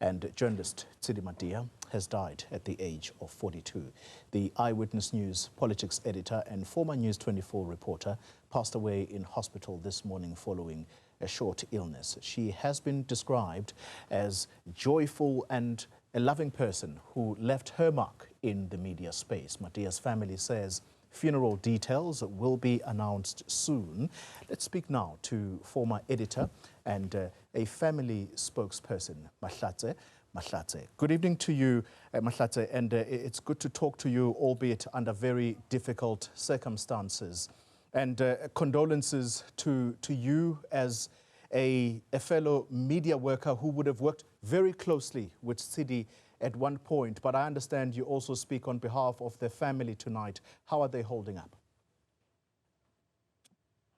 and journalist Tshidi Madia has died at the age of 42. The Eyewitness News politics editor and former News 24 reporter passed away in hospital this morning following a short illness. She has been described as joyful and a loving person who left her mark in the media space. Madia's family says funeral details will be announced soon. Let's speak now to former editor and a family spokesperson, Mahlatse Mahlase. Good evening to you, Mahlatse, and it's good to talk to you, albeit under very difficult circumstances. And condolences to you as a fellow media worker who would have worked very closely with Tshidi at one point, but I understand you also speak on behalf of their family tonight. How are they holding up?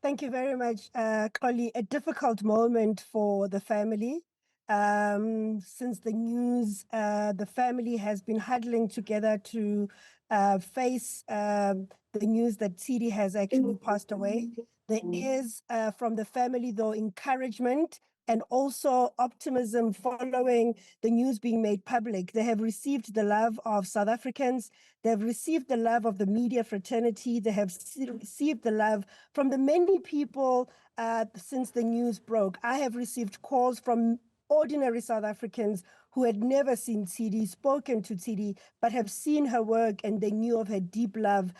Thank you very much, Collie. A difficult moment for the family. Since the news, the family has been huddling together to face the news that Tshidi has actually passed away. There is, from the family, though, encouragement and also optimism following the news being made public. They have received the love of South Africans. They've received the love of the media fraternity. They have received the love from the many people since the news broke. I have received calls from ordinary South Africans who had never seen Tshidi, spoken to Tshidi, but have seen her work, and they knew of her deep love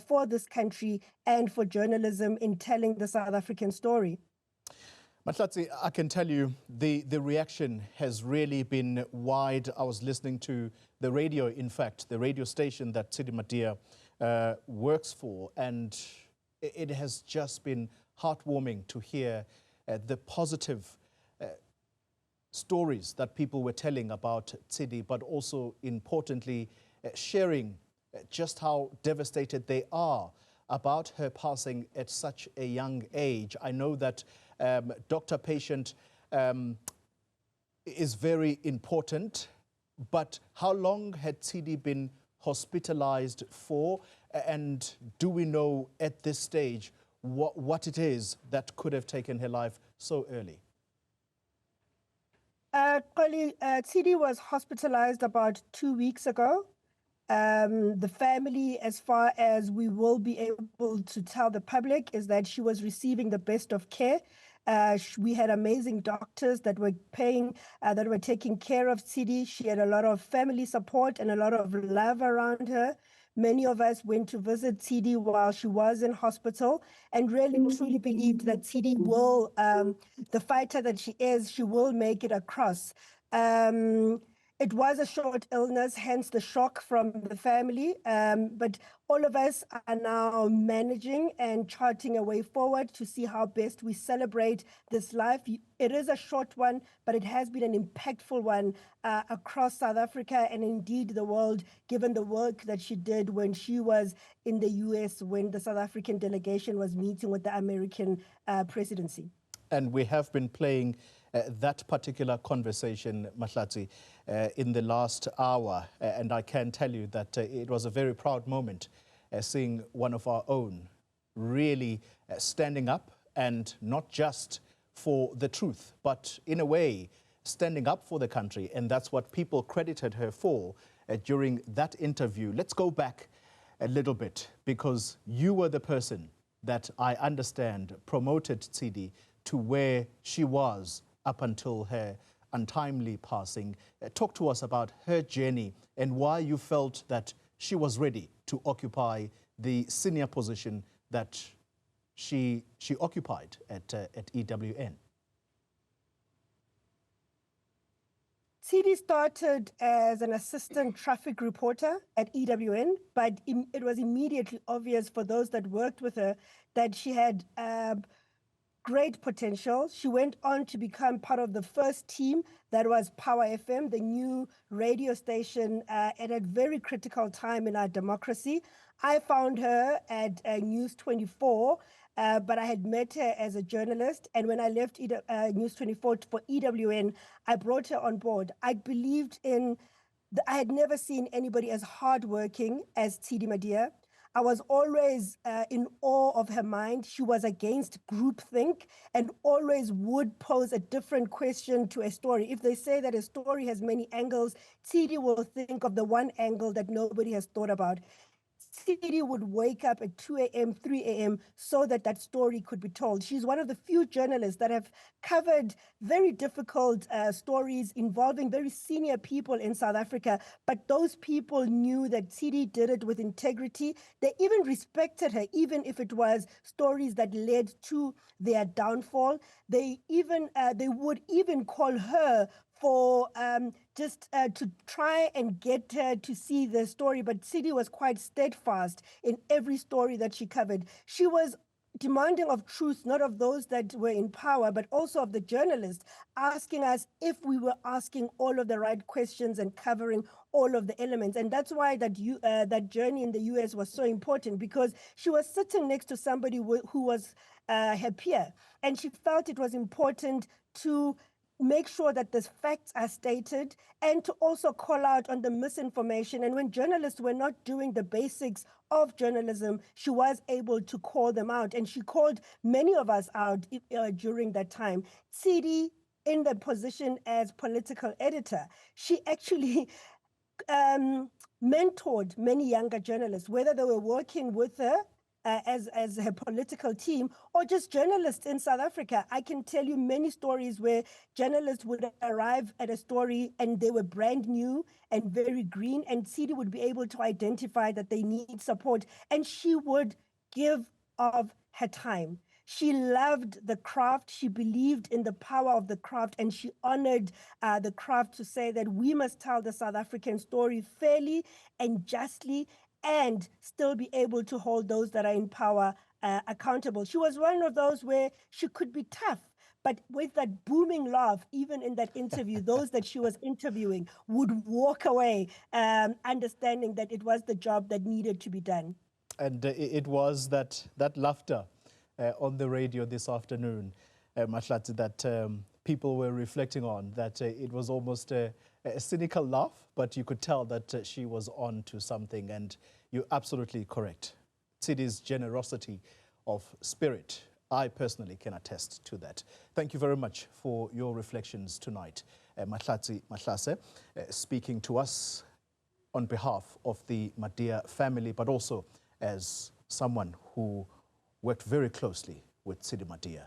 for this country and for journalism in telling the South African story. Mahlatse, I can tell you the reaction has really been wide. I was listening to the radio, in fact, the radio station that Tshidi Madia works for, and it has just been heartwarming to hear the positive stories that people were telling about Tshidi, but also importantly sharing just how devastated they are about her passing at such a young age. I know that doctor-patient is very important, but how long had Tshidi been hospitalized for, and do we know at this stage what it is that could have taken her life so early? Tshidi was hospitalized about 2 weeks ago. The family, as far as we will be able to tell the public, is that she was receiving the best of care. We had amazing doctors that were taking care of Tshidi. She had a lot of family support and a lot of love around her. Many of us went to visit Tshidi while she was in hospital and really truly believed that Tshidi will, the fighter that she is, she will make it across. It was a short illness, hence the shock from the family. But all of us are now managing and charting a way forward to see how best we celebrate this life. It is a short one, but it has been an impactful one across South Africa and indeed the world, given the work that she did when she was in the US, when the South African delegation was meeting with the American presidency. And we have been playing that particular conversation, Mahlatse, in the last hour. And I can tell you that it was a very proud moment seeing one of our own really standing up, and not just for the truth, but in a way standing up for the country. And that's what people credited her for during that interview. Let's go back a little bit, because you were the person that I understand promoted Tshidi to where she was up until her untimely passing. Talk to us about her journey and why you felt that she was ready to occupy the senior position that she occupied at EWN. Tshidi started as an assistant traffic reporter at EWN, but it was immediately obvious for those that worked with her that she had great potential. She went on to become part of the first team that was Power FM, the new radio station at a very critical time in our democracy. I found her at News 24, but I had met her as a journalist. And when I left News 24 for EWN, I brought her on board. I believed in, I had never seen anybody as hardworking as Tshidi Madia. I was always in awe of her mind. She was against groupthink and always would pose a different question to a story. If they say that a story has many angles, Tshidi will think of the one angle that nobody has thought about. Tshidi would wake up at 2 a.m., 3 a.m. so that that story could be told. She's one of the few journalists that have covered very difficult stories involving very senior people in South Africa, but those people knew that Tshidi did it with integrity. They even respected her, even if it was stories that led to their downfall. They would even call her for just to try and get her to see the story. But Tshidi was quite steadfast in every story that she covered. She was demanding of truth, not of those that were in power, but also of the journalists, asking us if we were asking all of the right questions and covering all of the elements. And that's why that journey in the US was so important, because she was sitting next to somebody who was her peer. And she felt it was important to make sure that the facts are stated and to also call out on the misinformation. And when journalists were not doing the basics of journalism, she was able to call them out. And she called many of us out during that time. Tshidi, in the position as political editor, she actually mentored many younger journalists, whether they were working with her as her political team or just journalists in South Africa. I can tell you many stories where journalists would arrive at a story and they were brand new and very green, and Tshidi would be able to identify that they need support, and she would give of her time. She loved the craft. She believed in the power of the craft, and she honored the craft to say that we must tell the South African story fairly and justly and still be able to hold those that are in power accountable. She was one of those where she could be tough, but with that booming laugh, even in that interview, those that she was interviewing would walk away understanding that it was the job that needed to be done. And it was that laughter on the radio this afternoon, Mahlatse, that people were reflecting on, that it was almost a cynical laugh, but you could tell that she was on to something, and you're absolutely correct. Tsidi's generosity of spirit, I personally can attest to that. Thank you very much for your reflections tonight. Mahlatse Mahlase, speaking to us on behalf of the Madia family, but also as someone who worked very closely with Tshidi Madia.